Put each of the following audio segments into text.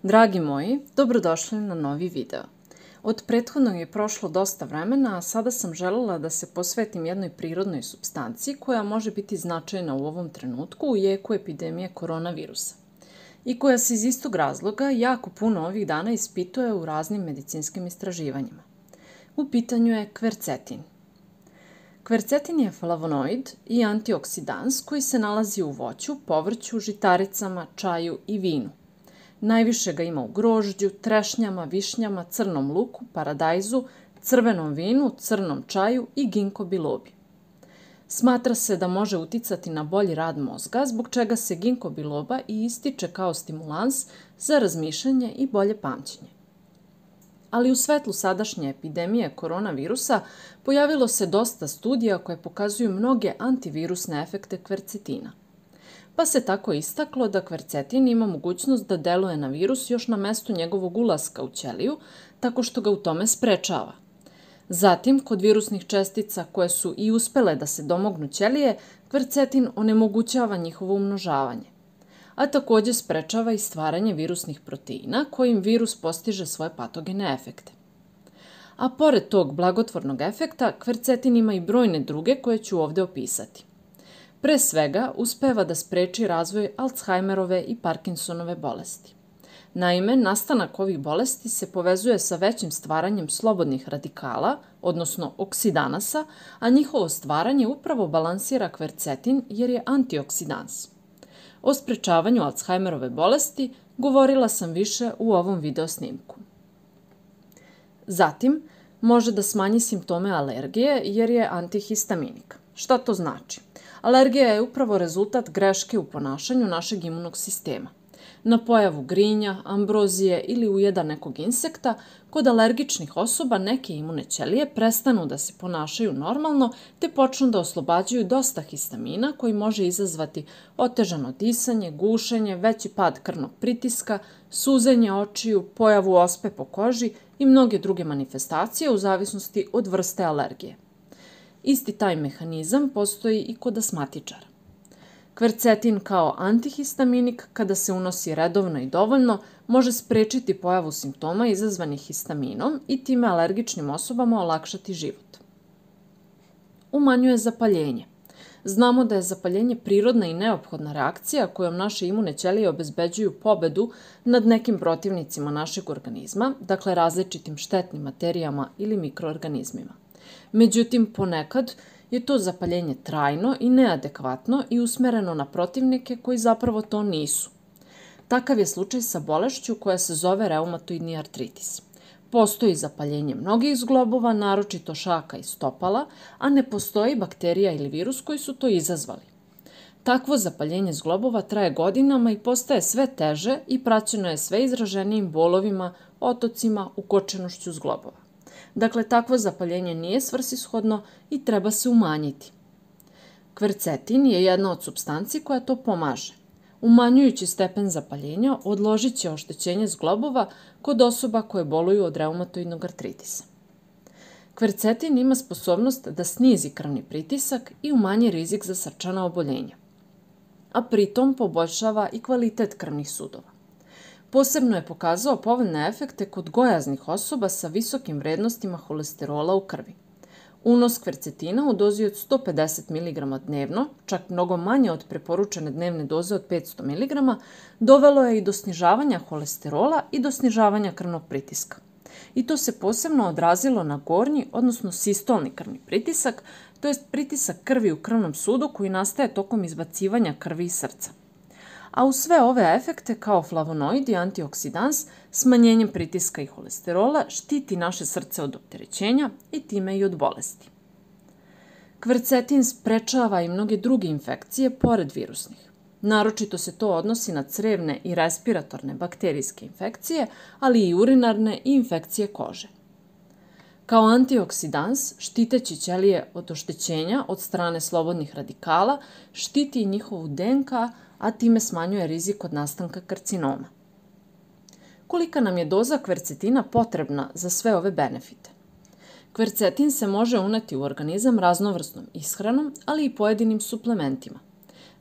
Dragi moji, dobrodošli na novi video. Od prethodnog je prošlo dosta vremena, a sada sam želela da se posvetim jednoj prirodnoj supstanciji koja može biti značajna u ovom trenutku u jeku epidemije koronavirusa i koja se iz istog razloga jako puno ovih dana ispituje u raznim medicinskim istraživanjima. U pitanju je kvercetin. Kvercetin je flavonoid i antioksidans koji se nalazi u voću, povrću, žitaricama, čaju i vinu. Najviše ga ima u grožđu, trešnjama, višnjama, crnom luku, paradajzu, crvenom vinu, crnom čaju i ginko bilobi. Smatra se da može uticati na bolji rad mozga, zbog čega se ginko biloba i ističe kao stimulans za razmišljanje i bolje pamćenje. Ali u svetlu sadašnje epidemije koronavirusa pojavilo se dosta studija koje pokazuju mnoge antivirusne efekte kvercetina. Pa se tako istaklo da kvercetin ima mogućnost da deluje na virus još na mestu njegovog ulaska u ćeliju, tako što ga u tome sprečava. Zatim, kod virusnih čestica koje su i uspele da se domognu ćelije, kvercetin onemogućava njihovo umnožavanje, a takođe sprečava i stvaranje virusnih proteina kojim virus postiže svoje patogene efekte. A pored tog blagotvornog efekta, kvercetin ima i brojne druge koje ću ovde opisati. Pre svega, uspeva da spreči razvoj Alzheimerove i Parkinsonove bolesti. Naime, nastanak ovih bolesti se povezuje sa većim stvaranjem slobodnih radikala, odnosno oksidanasa, a njihovo stvaranje upravo balansira kvercetin jer je antioksidans. O sprečavanju Alzheimerove bolesti govorila sam više u ovom video snimku. Zatim, može da smanji simptome alergije jer je antihistaminik. Šta to znači? Alergija je upravo rezultat greške u ponašanju našeg imunog sistema. Na pojavu grinja, ambrozije ili ujeda nekog insekta, kod alergičnih osoba neke imune ćelije prestanu da se ponašaju normalno te počnu da oslobađaju dosta histamina koji može izazvati otežano disanje, gušenje, veći pad krvnog pritiska, suzenje očiju, pojavu ospe po koži i mnoge druge manifestacije u zavisnosti od vrste alergije. Isti taj mehanizam postoji i kod astmatičara. Kvercetin kao antihistaminik, kada se unosi redovno i dovoljno, može sprečiti pojavu simptoma izazvanih histaminom i time alergičnim osobama olakšati život. Umanjuje zapaljenje. Znamo da je zapaljenje prirodna i neophodna reakcija kojom naše imune ćelije obezbeđuju pobedu nad nekim protivnicima našeg organizma, dakle različitim štetnim materijama ili mikroorganizmima. Međutim, ponekad je to zapaljenje trajno i neadekvatno i usmereno na protivnike koji zapravo to nisu. Takav je slučaj sa bolešću koja se zove reumatoidni artritis. Postoji zapaljenje mnogih zglobova, naročito šaka i stopala, a ne postoji bakterija ili virus koji su to izazvali. Takvo zapaljenje zglobova traje godinama i postaje sve teže i praćeno je sve izraženijim bolovima, otocima, ukočenošću zglobova. Dakle, takvo zapaljenje nije svrsishodno i treba se umanjiti. Kvercetin je jedna od supstanci koja to pomaže. Umanjujući stepen zapaljenja, odložit će oštećenje zglobova kod osoba koje boluju od reumatoidnog artritisa. Kvercetin ima sposobnost da snizi krvni pritisak i umanji rizik za srčana oboljenja, a pritom poboljšava i kvalitet krvnih sudova. Posebno je pokazao povoljne efekte kod gojaznih osoba sa visokim vrednostima holesterola u krvi. Unos kvercetina u dozi od 150 mg dnevno, čak mnogo manje od preporučene dnevne doze od 500 mg, dovelo je i do snižavanja holesterola i do snižavanja krvnog pritiska. I to se posebno odrazilo na gornji, odnosno sistolni krvni pritisak, to jest pritisak krvi u krvnom sudu koji nastaje tokom izbacivanja krvi iz srca. A uz sve ove efekte, kao flavonoid i antioksidans, smanjenjem pritiska i holesterola štiti naše srce od opterećenja i time i od bolesti. Kvercetin sprečava i mnoge druge infekcije pored virusnih. Naročito se to odnosi na crevne i respiratorne bakterijske infekcije, ali i urinarne i infekcije kože. Kao antioksidans, štiteći ćelije od oštećenja od strane slobodnih radikala, štiti i njihovu DNK, a time smanjuje rizik od nastanka karcinoma. Kolika nam je doza kvercetina potrebna za sve ove benefite? Kvercetin se može uneti u organizam raznovrsnom ishranom, ali i pojedinim suplementima.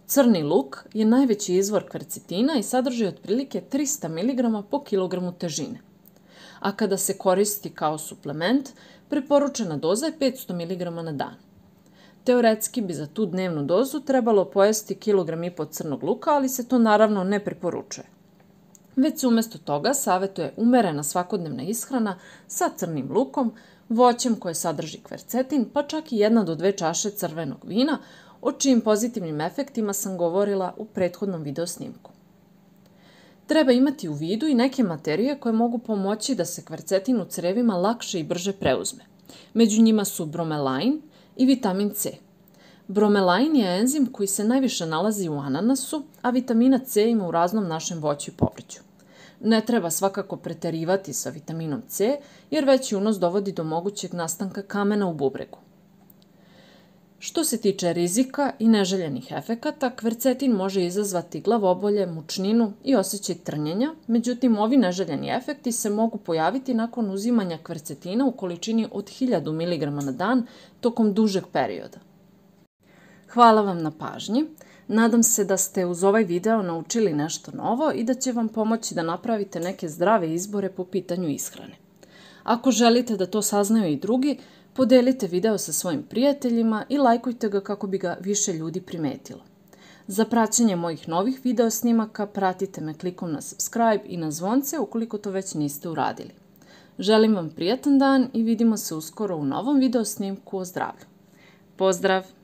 Crni luk je najveći izvor kvercetina i sadrži otprilike 300 mg po kilogramu težine. A kada se koristi kao suplement, preporučena doza je 500 mg na dan. Teoretski bi za tu dnevnu dozu trebalo pojesti 1,5 kg crnog luka, ali se to naravno ne preporučuje. Već se umjesto toga savjetuje umerena svakodnevna ishrana sa crnim lukom, voćem koje sadrži kvercetin, pa čak i 1 do 2 čaše crvenog vina, o čijim pozitivnim efektima sam govorila u prethodnom video snimku. Treba imati u vidu i neke materije koje mogu pomoći da se kvercetin u crevima lakše i brže preuzme. Među njima su bromelain i vitamin C. Bromelain je enzim koji se najviše nalazi u ananasu, a vitamina C ima u raznom našem voću i povrću. Ne treba svakako preterivati sa vitaminom C, jer veći unos dovodi do mogućeg nastanka kamena u bubregu. Što se tiče rizika i neželjenih efekata, kvercetin može izazvati glavobolje, mučninu i osjećaj trnjenja, međutim ovi neželjeni efekti se mogu pojaviti nakon uzimanja kvercetina u količini od 1000 mg na dan tokom dužeg perioda. Hvala vam na pažnji. Nadam se da ste uz ovaj video naučili nešto novo i da će vam pomoći da napravite neke zdrave izbore po pitanju ishrane. Ako želite da to saznaju i drugi, podelite video sa svojim prijateljima i lajkujte ga kako bi ga više ljudi primetilo. Za praćenje mojih novih video snimaka pratite me klikom na subscribe i na zvonce ukoliko to već niste uradili. Želim vam prijatan dan i vidimo se uskoro u novom video snimku o zdravlju. Pozdrav!